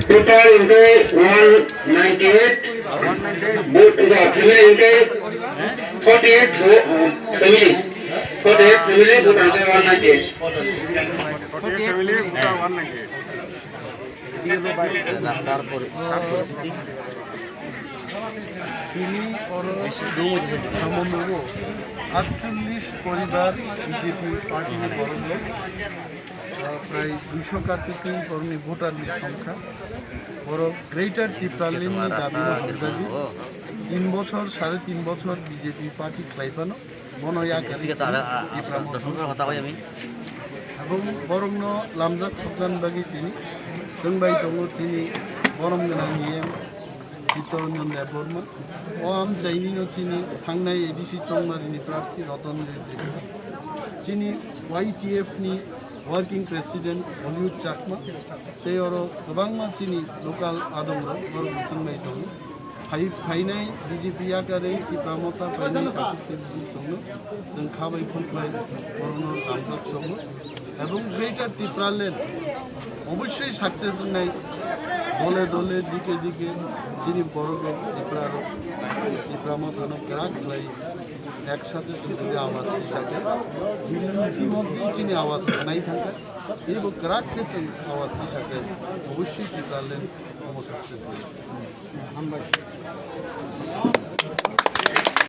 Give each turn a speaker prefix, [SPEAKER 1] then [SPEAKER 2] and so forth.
[SPEAKER 1] Total intake 198. Both the female intake 48 family. 48 family. Both intake 198.
[SPEAKER 2] 48 family. 198.
[SPEAKER 3] রাস্তার পরিস্থিতি
[SPEAKER 4] তিনি সামান্য 48 পরিবার বিজেপি পার্টি বরণ প্রায় 200 কাছাকাছি কর্মী ভোটারের সংখ্যা বড় গ্রেটার টিপ্রালিন দাবি দাবি 3 বছর 3.5 বছর বিজেপি পার্টি খাইপানো বনয়াকারী এবং বরং লামজাক সংক্রান্তবাগী তিনি जोंबाय दङ चिनि गरम गोनां नियम चित्तरन्जन देबबर्मा ओम चाइनिनो चिनि थांनाय एडिसि चौमारिनि प्रार्थी रतन देव चिनि YTF नि वर्किंग प्रेसिडेंट हलिउड चाकमा तेरो गोबांमा चिनि लोकल आदमरो गरम चिंबाय दङ फाइनाय बीजेपी आकारै टिप्रामता फाइनाय काकुते बिजोंनो जों खाबाय खुंबाय बरनो लामजाक सङो এবং গ্রেটার টিপ্রালেন্ড অবশ্যই সাকসেস নাই দলে দলে দিকে দিকে চিনি বড় টিপ্রামা থানো গ্রাক লাই একসাথে যদি আওয়াজ থাকে ইতিমধ্যেই চিনি আওয়াজ নাই থাকে এই গ্রাক খেয়েছে আওয়াজ থাকে অবশ্যই টিপ্রালেন্ড সাকসেস